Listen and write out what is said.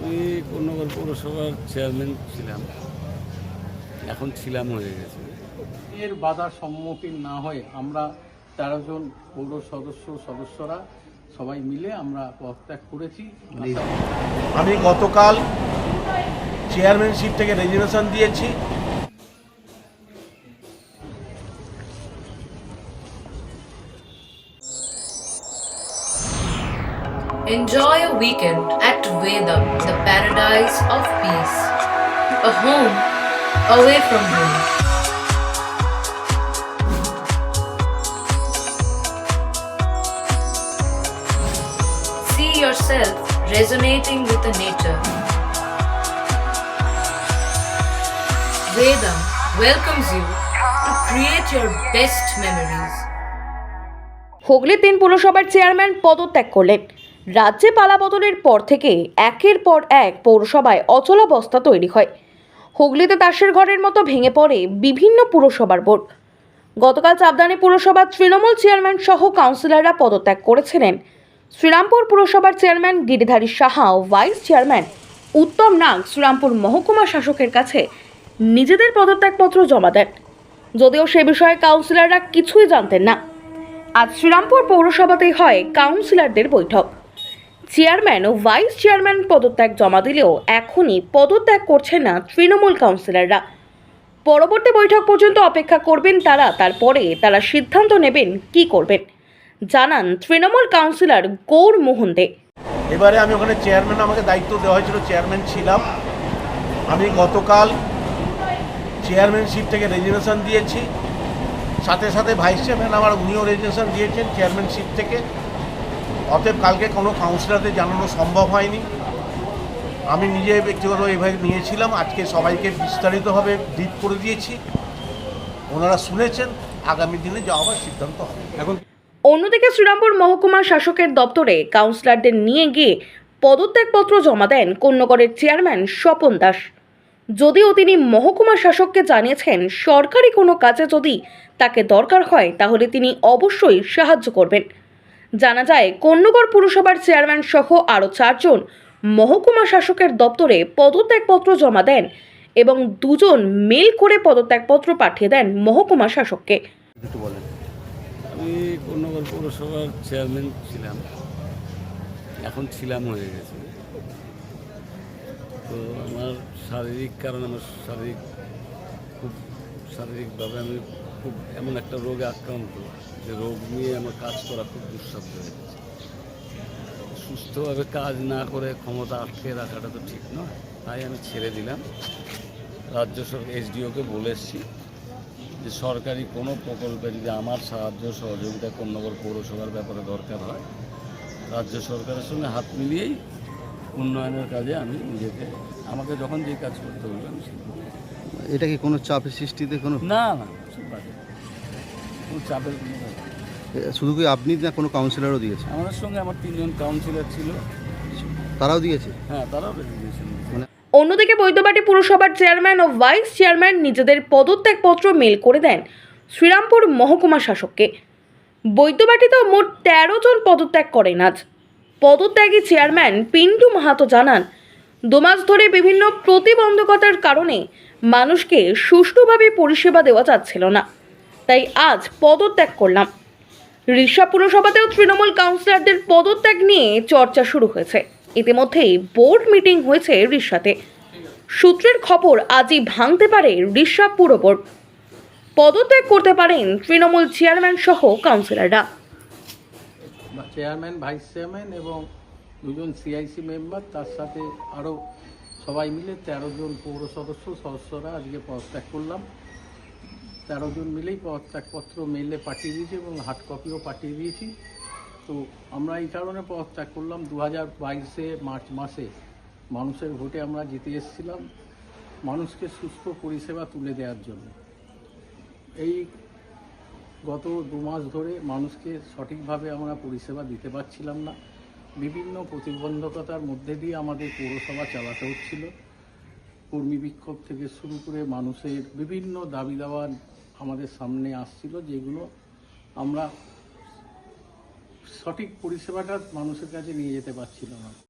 আমি কোন্নগর পৌরসভার চেয়ারম্যান ছিলাম, এখন ছিলাম হয়ে গেছে। এর বাধার সম্মুখীন না হয়ে আমরা 13 জন পৌর সদস্যরা সবাই মিলে আমরা পদত্যাগ করেছি। আমি গতকাল চেয়ারম্যানশিপ থেকে রেজিগনেশন দিয়েছি। Enjoy a weekend at Vedam, the paradise of peace. A home away from home. See yourself resonating with the nature. Vedam welcomes you to create your best memories. Hooghly 3 পৌরসভার চেয়ারম্যান পদত্যাগ করলেন। রাজ্যে পালাবদলের পর থেকে একের পর এক পৌরসভায় অচলাবস্থা তৈরি হয়। হুগলিতে তাসের ঘরের মতো ভেঙে পড়ে বিভিন্ন পুরসভার বোর্ড। গতকাল চাপদানি পুরসভার তৃণমূল চেয়ারম্যান সহ কাউন্সিলররা পদত্যাগ করেছিলেন। শ্রীরামপুর পুরসভার চেয়ারম্যান গিরিধারী সাহা ও ভাইস চেয়ারম্যান উত্তম নাগ শ্রীরামপুর মহকুমা শাসকের কাছে নিজেদের পদত্যাগপত্র জমা দেন, যদিও সে বিষয়ে কাউন্সিলররা কিছুই জানতেন না। আজ শ্রীরামপুর পৌরসভাতেই হয় কাউন্সিলরদের বৈঠক। চেয়ারম্যান ও ভাইস চেয়ারম্যান পদত্যাগ জমা দিলেও এখনই পদত্যাগ করছেন না তৃণমূল কাউন্সিলররা। পরবর্তী বৈঠক পর্যন্ত অপেক্ষা করবেন তারা, তারপরে তারা সিদ্ধান্ত নেবেন কি করবেন, জানান তৃণমূল কাউন্সিলর গৌর মোহন দে। এবারে আমি ওখানে চেয়ারম্যান, আমাকে দায়িত্ব দেওয়া হয়েছিল, চেয়ারম্যান ছিলাম। আমি গতকাল চেয়ারম্যানশিপ থেকে রেজিগনেশন দিয়েছি। সাথে সাথে ভাইস চেয়ারম্যান উনিও রেজিগনেশন দিয়েছেন চেয়ারম্যানশিপ থেকে। অতএব কালকে কোনো কাউন্সিলরদের জানানো সম্ভব হয়নি। আমি নিজে ব্যক্তিগত এভাবে নিয়েছিলাম। আজকে সবাইকে বিস্তারিতভাবে ব্রিফ করে দিয়েছি, ওনারা শুনেছেন। আগামী দিনে যা হবার সিদ্ধান্ত হবে। অন্যদিকে শ্রীরামপুর মহকুমা শাসকের দপ্তরে কাউন্সিলরদের নিয়ে গিয়ে পদত্যাগপত্র জমা দেন কোন্নগরের চেয়ারম্যান স্বপন দাস। যদিও তিনি মহকুমা শাসককে জানিয়েছেন সরকারি কোনো কাজে যদি তাকে দরকার হয় তাহলে তিনি অবশ্যই সাহায্য করবেন। জানা যায় কোন্নগর পুরসভার চেয়ারম্যান সহ আরও 4 জন মহকুমা শাসকের দপ্তরে পদত্যাগপত্র জমা দেন এবং 2 জন মেল করে পদত্যাগপত্র পাঠিয়ে দেন মহকুমা শাসককে। আমি কোন্নগর পৌরসভার চেয়ারম্যান ছিলাম, এখন ছিলাম হয়ে গেছে। তো আমার শারীরিক কারণে আমার শারীরিকভাবে আমি খুব এমন একটা রোগে আক্রান্ত যে রোগ নিয়ে আমার কাজ করা খুব দুঃসাধ্য হয়ে গেছে। সুস্থভাবে কাজ না করে ক্ষমতা আটকে রাখাটা তো ঠিক নয়, তাই আমি ছেড়ে দিলাম। রাজ্য সরকার এসডিওকে বলে এসেছি যে সরকারি কোনো প্রকল্পে যদি আমার সাহায্য সহযোগিতা কোন্নগর পৌরসভার ব্যাপারে দরকার হয়, রাজ্য সরকারের সঙ্গে হাত মিলিয়েই উন্নয়নের কাজে আমি আমাকে যখন যে কাজ করতে বলবে আমি এটা কি কোনো চাপের সৃষ্টিতে কোনো না কোনো চাপের কোনো ব্যাপার। শুধু কি আপনি না কোনো কাউন্সিলরও দিয়েছে? আমাদের সঙ্গে আমার 3 জন কাউন্সিলর ছিল, তারাও দিয়েছে? হ্যাঁ তারাও রেজিগনেশন। অন্যদিকে বৈদ্যবাটি পুরসভার চেয়ারম্যান ও ভাইস চেয়ারম্যান নিজেদের পদত্যাগপত্র মেল করে দেন শ্রীরামপুর মহকুমা শাসককে। বৈদ্যবাটিতেও মোট 13 জন পদত্যাগ করেন আজ। পদত্যাগী চেয়ারম্যান পিন্টু মাহাতো জানান, 2 মাস ধরে বিভিন্ন প্রতিবন্ধকতার কারণে মানুষকে সুষ্ঠুভাবে পরিষেবা দেওয়া যাচ্ছিল না, তাই আজ পদত্যাগ করলাম। রিষড়া পুরসভাতেও তৃণমূল কাউন্সিলরদের পদত্যাগ নিয়ে চর্চা শুরু হয়েছে। ইতিমধ্যেই বোর্ড মিটিং হয়েছে রিষড়াতে। সূত্রের খবর আজই ভাঙতে পারে রিষড়া পুর বোর্ড। পদত্যাগ করতে পারেন তৃণমূল চেয়ারম্যান সহ কাউন্সিলররা। চেয়ারম্যান, ভাইস চেয়ারম্যান এবং 2 জন সিআইসি মেম্বার, তার সাথে আরও সবাই মিলে 13 জন পৌর সদস্যরা আজকে পদত্যাগ করলাম। 13 জন মিলেই পদত্যাগপত্র মেলে পাঠিয়ে দিয়েছি এবং হার্ড কপিও পাঠিয়ে দিয়েছি। তো আমরা এই কারণে পদত্যাগ করলাম, 2022 মার্চ মাসে মানুষের ভোটে আমরা জিতে এসেছিলাম মানুষকে সুস্থ পরিষেবা তুলে দেওয়ার জন্য। এই গত 2 মাস ধরে মানুষকে সঠিকভাবে আমরা পরিষেবা দিতে পারছিলাম না। বিভিন্ন প্রতিবন্ধকতার মধ্যে দিয়ে আমাদের পৌরসভা চালাতে হচ্ছিল। কর্মী বিক্ষোভ থেকে শুরু করে মানুষের বিভিন্ন দাবি দাওয়া আমাদের সামনে আসছিল, যেগুলো আমরা সঠিক পরিষেবাটা মানুষের কাছে নিয়ে যেতে পারছিলাম না।